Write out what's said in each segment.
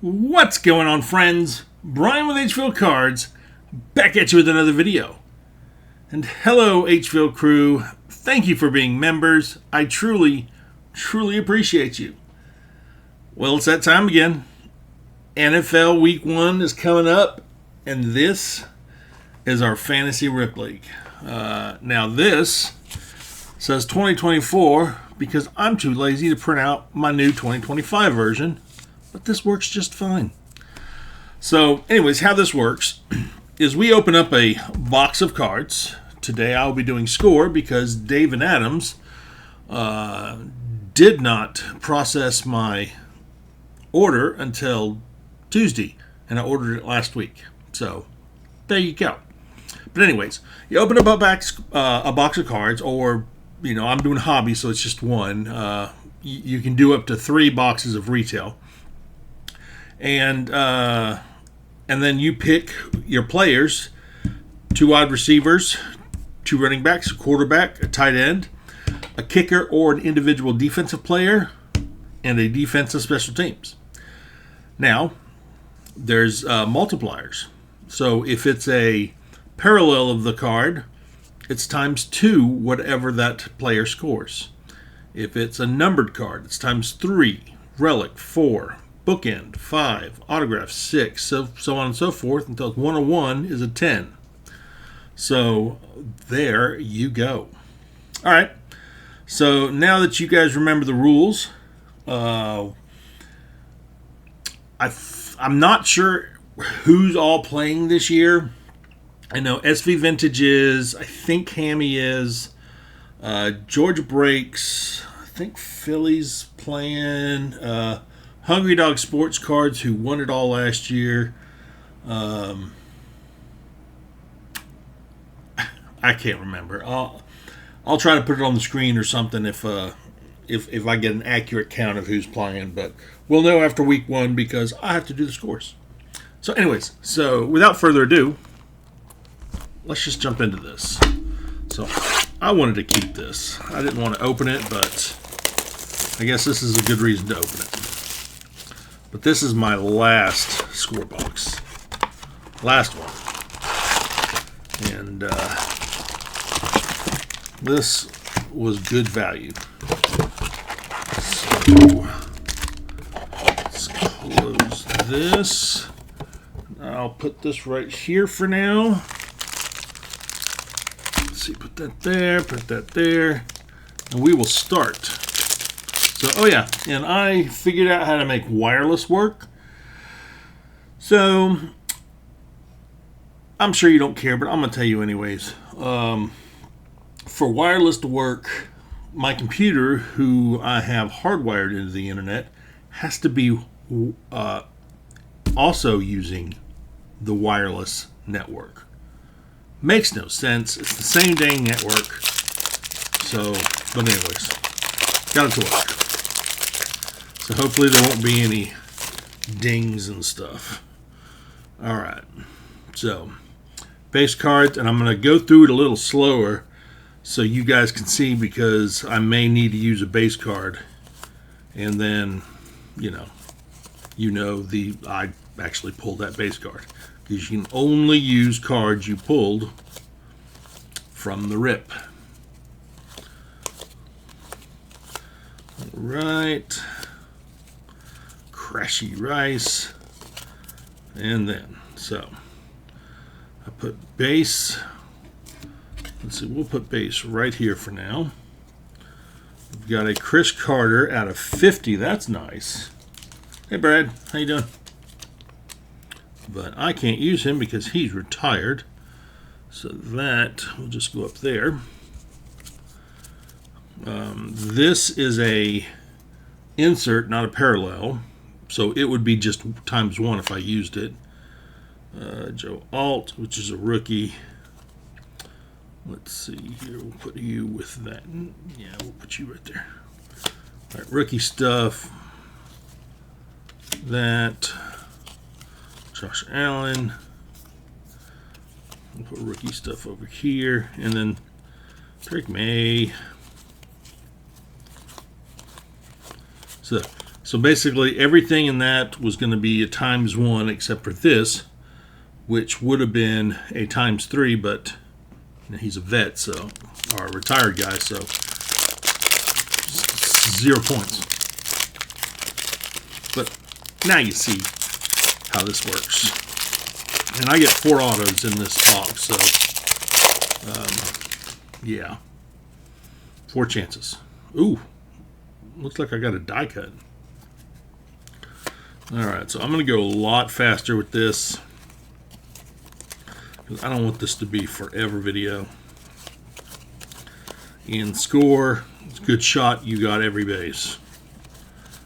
What's going on, friends? Brian with HvilleCards, back at you with another video. And hello, Hville crew. Thank you for being members. I truly appreciate you. Well, it's that time again. NFL Week 1 is coming up, and this is our Fantasy Rip League. Now this says 2024 because I'm too lazy to print out my new 2025 version, but this works just fine. So anyways, how this works is we open up a box of cards. Today I'll be doing score because David Adams did not process my order until Tuesday, and I ordered it last week. So there you go. But anyways, you open up a box of cards, or I'm doing hobby, so it's just one. You can do up to 3 boxes of retail, and then you pick your players: 2 wide receivers, 2 running backs, a quarterback, a tight end, a kicker or an individual defensive player, and a defensive special teams. Now, there's multipliers. So if it's a parallel of the card, it's times 2 whatever that player scores. If it's a numbered card, it's times 3, relic 4, bookend 5, autograph 6, so on and so forth until 101 is a 10. So there you go. All right. So now that you guys remember the rules, I'm not sure who's all playing this year. I know SV Vintage is. I think Hammy is. Georgia Breaks. I think Philly's playing. Hungry Dog Sports Cards, who won it all last year. I can't remember. I'll try to put it on the screen or something if I get an accurate count of who's playing. But we'll know after week 1 because I have to do the scores. So anyways, without further ado, let's just jump into this. So I wanted to keep this. I didn't want to open it, but I guess this is a good reason to open it. But this is my last score box. Last one. And this was good value. So let's close this. I'll put this right here for now. Let's see, put that there, and we will start. So, and I figured out how to make wireless work. So, I'm sure you don't care, but I'm going to tell you anyways. For wireless to work, my computer, who I have hardwired into the internet, has to be also using the wireless network. Makes no sense. It's the same dang network. So, but anyways, got it to work. So hopefully there won't be any dings and stuff. All right. So, base cards, and I'm going to go through it a little slower so you guys can see, because I may need to use a base card, and then I actually pulled that base card, because you can only use cards you pulled from the rip. All right, Crashy Rice, and then so I put base. Let's see, we'll put base right here for now. We've got a Chris Carter out of 50. That's nice. Hey, Brad. How you doing? But I can't use him because he's retired. So that will just go up there. This is a insert, not a parallel. So it would be just times 1 if I used it. Joe Alt, which is a rookie. Let's see here. We'll put you with that. Yeah, we'll put you right there. All right, rookie stuff. That. Josh Allen. We'll put rookie stuff over here. And then Drake May. So So basically everything in that was going to be a ×1 except for this, which would have been a ×3, but he's a vet, so, or a retired guy, so 0 points. But now you see how this works. And I get 4 autos in this box, so yeah, 4 chances. Ooh, looks like I got a die cut. Alright, so I'm going to go a lot faster with this, because I don't want this to be forever video. And score, it's a good shot, you got every base.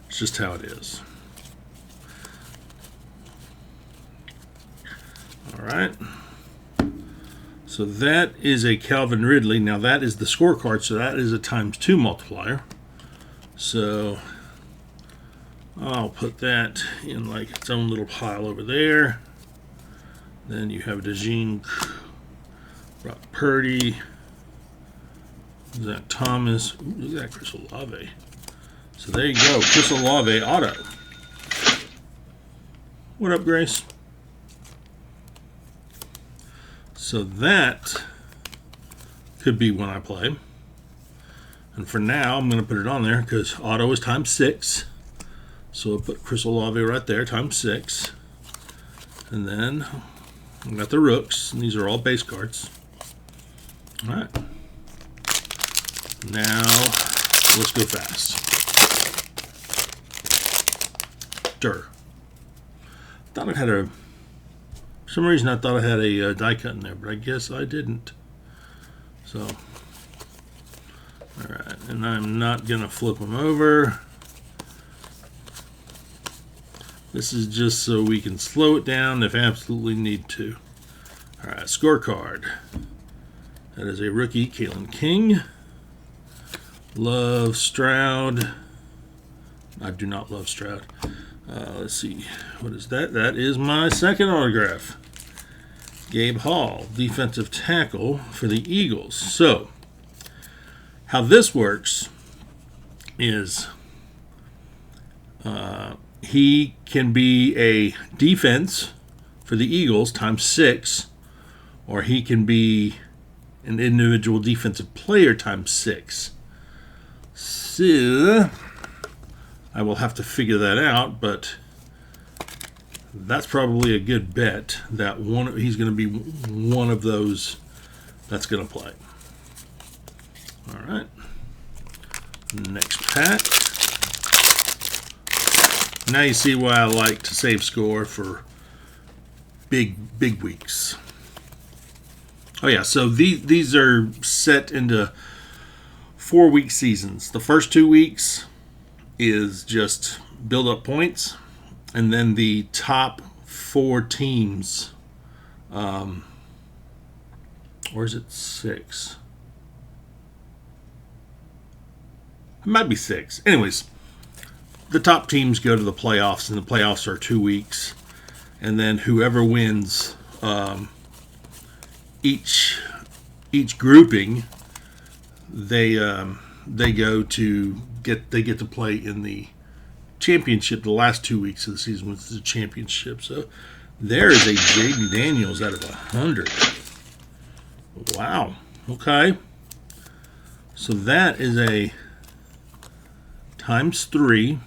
It's just how it is. Alright. So that is a Calvin Ridley. Now that is the scorecard, so that is a ×2 multiplier. So I'll put that in like its own little pile over there. Then you have DeJean, Brock Purdy, Zach Thomas. Ooh, look at that Chris Olave. So there you go, Chris Olave auto. What up, Grace? So that could be when I play. And for now, I'm going to put it on there because auto is ×6. So I'll put Chris Olave right there, ×6. And then I've got the rooks, and these are all base cards. All right. Now, let's go fast. Thought I had a... For some reason I thought I had a die cut in there, but I guess I didn't. So, alright, and I'm not going to flip them over. This is just so we can slow it down if absolutely need to. Alright, scorecard. That is a rookie, Kalen King. Love Stroud. I do not love Stroud. Let's see, what is that? That is my second autograph. Gabe Hall, defensive tackle for the Eagles. So, how this works is he can be a defense for the Eagles ×6, or he can be an individual defensive player ×6. So, I will have to figure that out, but that's probably a good bet that he's going to be one of those that's going to play. All right. Next pack. Now you see why I like to save score for big weeks. Oh yeah, so these are set into 4-week seasons. The first 2 weeks is just build up points, and then the top 4 teams, or is it 6? It might be 6. Anyways, the top teams go to the playoffs, and the playoffs are 2 weeks, and then whoever wins each grouping, they go to get to play in the championship the last 2 weeks of the season, which is the championship. So there is a Jaden Daniels out of 100. Wow. Okay. So that is a ×3.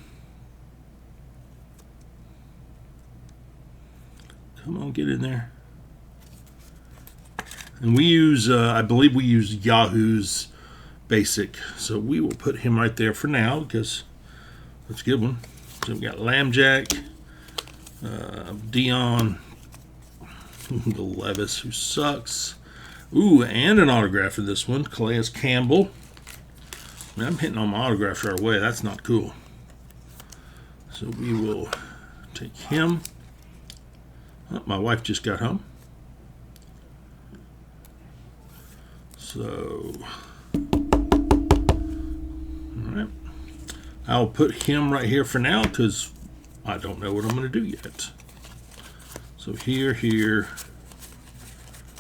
Come on, get in there. And we use, I believe we use Yahoo's basic. So we will put him right there for now because that's a good one. So we got Lambjack, Dion, Levis, who sucks. Ooh, and an autograph for this one, Calais Campbell. Man, I'm hitting all my autographs our way. That's not cool. So we will take him. Oh, my wife just got home. So, all right. I'll put him right here for now because I don't know what I'm going to do yet. So here,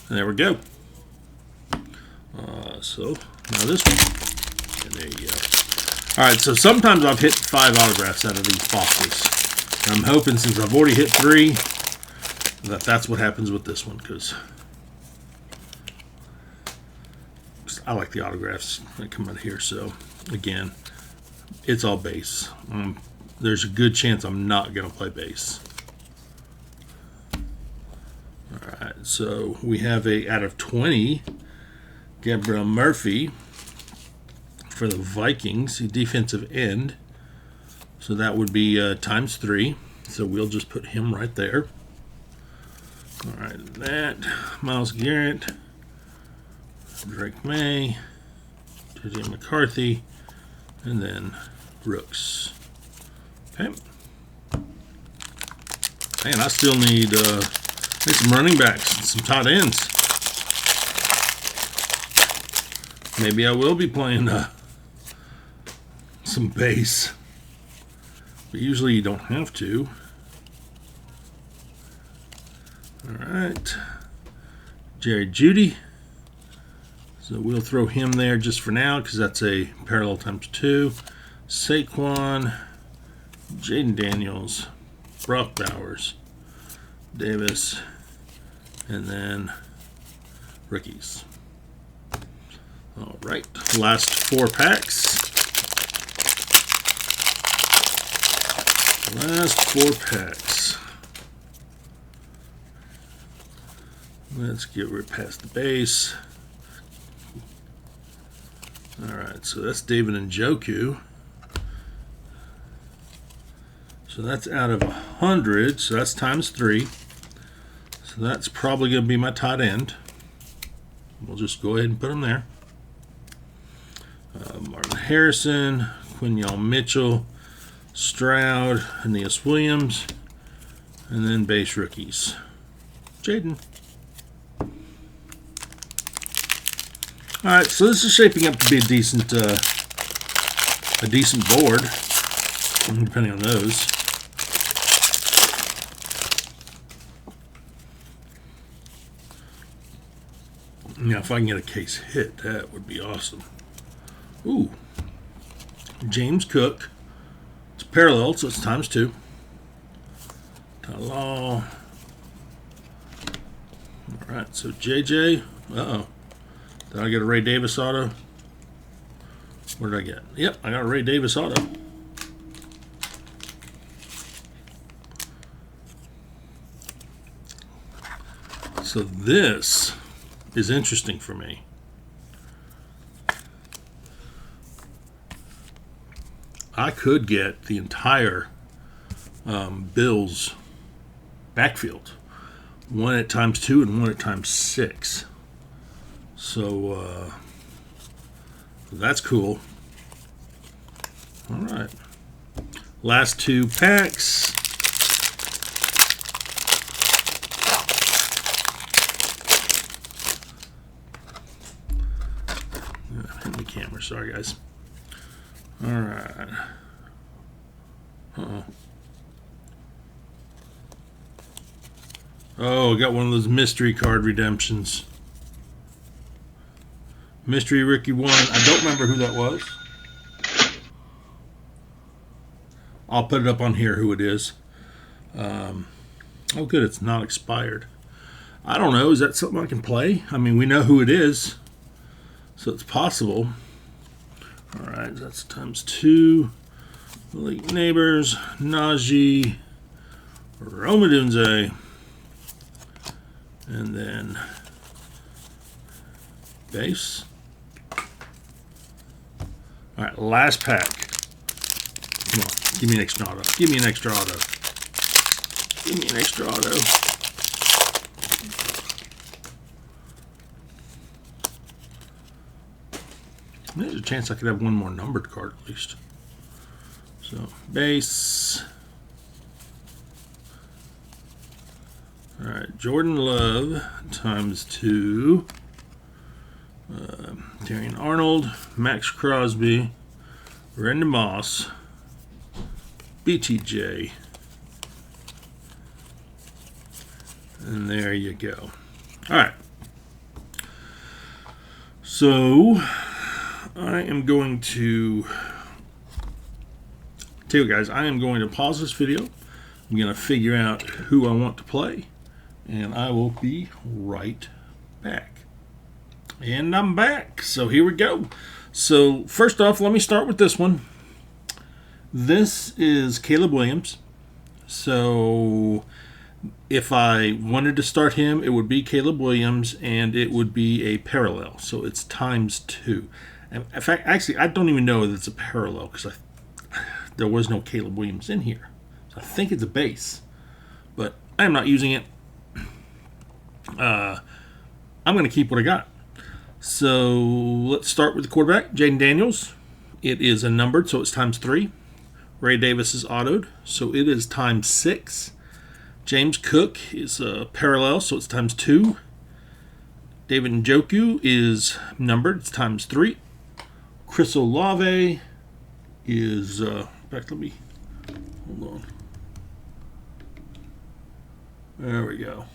and there we go. So now this one, and there you go. All right, so sometimes I've hit 5 autographs out of these boxes. And I'm hoping, since I've already hit 3, that's what happens with this one, because I like the autographs that come out here. So again, it's all base. There's a good chance I'm not going to play base. All right, so we have a out of 20 Gabriel Murphy for the Vikings, a defensive end. So that would be times 3. So we'll just put him right there. All right, that Myles Garrett, Drake May, J.J. McCarthy, and then Rooks. Okay. Man, I still need some running backs and some tight ends. Maybe I will be playing some base. But usually you don't have to. Alright. Jerry Jeudy. So we'll throw him there just for now because that's a parallel times 2. Saquon, Jaden Daniels, Brock Bowers, Davis, and then rookies. All right, last 4 packs. Last 4 packs. Let's get rid past the base. All right, so that's David Njoku. So that's out of 100, so that's times 3. So that's probably going to be my tight end. We'll just go ahead and put him there. Marvin Harrison, Quinyon Mitchell, Stroud, Aeneas Williams, and then base rookies. Jaden. All right, so this is shaping up to be a decent board, depending on those. Now, if I can get a case hit, that would be awesome. Ooh, James Cook. It's parallel, so it's times 2. All right, so JJ. Uh-oh. Did I get a Ray Davis auto? What did I get? Yep, I got a Ray Davis auto. So this is interesting for me. I could get the entire Bills backfield. One at times 2 and one at times 6. So that's cool. All right. Last 2 packs. Hit the camera. Sorry, guys. All right. Uh-oh. Oh, got one of those mystery card redemptions. Mystery Ricky 1. I don't remember who that was. I'll put it up on here who it is. Oh, good. It's not expired. I don't know. Is that something I can play? I mean, we know who it is, so it's possible. All right, that's times 2. Malik Neighbors, Najee, Romadunze, and then base. All right, last pack. Come on, give me an extra auto. Give me an extra auto. Give me an extra auto. There's a chance I could have one more numbered card at least. So, base. All right, Jordan Love times 2. Darian Arnold, Max Crosby, Randy Moss, BTJ. And there you go. All right. So I am going to Tell you guys, I am going to pause this video. I'm going to figure out who I want to play, and I will be right back. And I'm back. So here we go. So first off, let me start with this one. This is Caleb Williams. So if I wanted to start him, it would be Caleb Williams, and it would be a parallel. So it's ×2. And in fact, actually, I don't even know that it's a parallel because there was no Caleb Williams in here. So I think it's a base, but I am not using it. I'm going to keep what I got. So let's start with the quarterback, Jaden Daniels. It is a numbered, so it's ×3. Ray Davis is autoed, so it is ×6. James Cook is a parallel, so it's ×2. David Njoku is numbered, it's ×3. Chris Olave is, in fact, let me, hold on. There we go.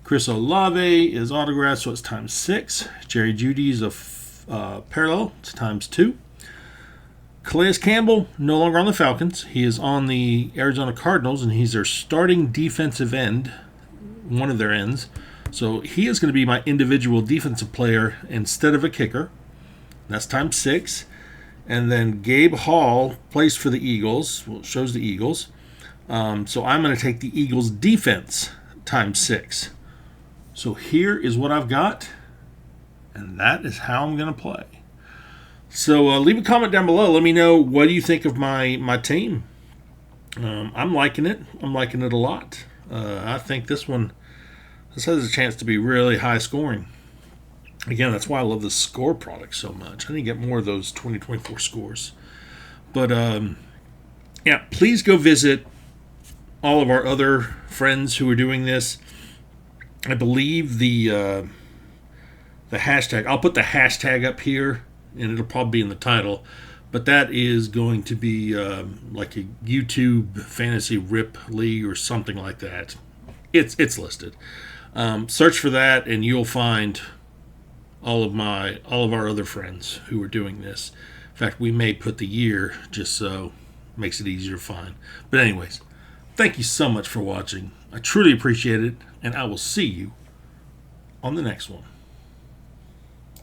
Chris Olave is autographed, so it's ×6. Jerry Jeudy is a parallel, it's ×2. Calais Campbell, no longer on the Falcons. He is on the Arizona Cardinals, and he's their starting defensive end, one of their ends. So he is going to be my individual defensive player instead of a kicker. That's ×6. And then Gabe Hall plays for the Eagles. Well, it shows the Eagles. So I'm going to take the Eagles defense ×6. So here is what I've got, and that is how I'm going to play. So leave a comment down below. Let me know, what do you think of my team? I'm liking it. I'm liking it a lot. I think this has a chance to be really high scoring. Again, that's why I love the score product so much. I need to get more of those 2024 scores. But yeah, please go visit all of our other friends who are doing this. I believe the hashtag, I'll put the hashtag up here, and it'll probably be in the title, but that is going to be like a YouTube fantasy rip league or something like that. It's listed. Search for that, and you'll find all of our other friends who are doing this. In fact, we may put the year just so it makes it easier to find. But anyways, thank you so much for watching. I truly appreciate it, and I will see you on the next one.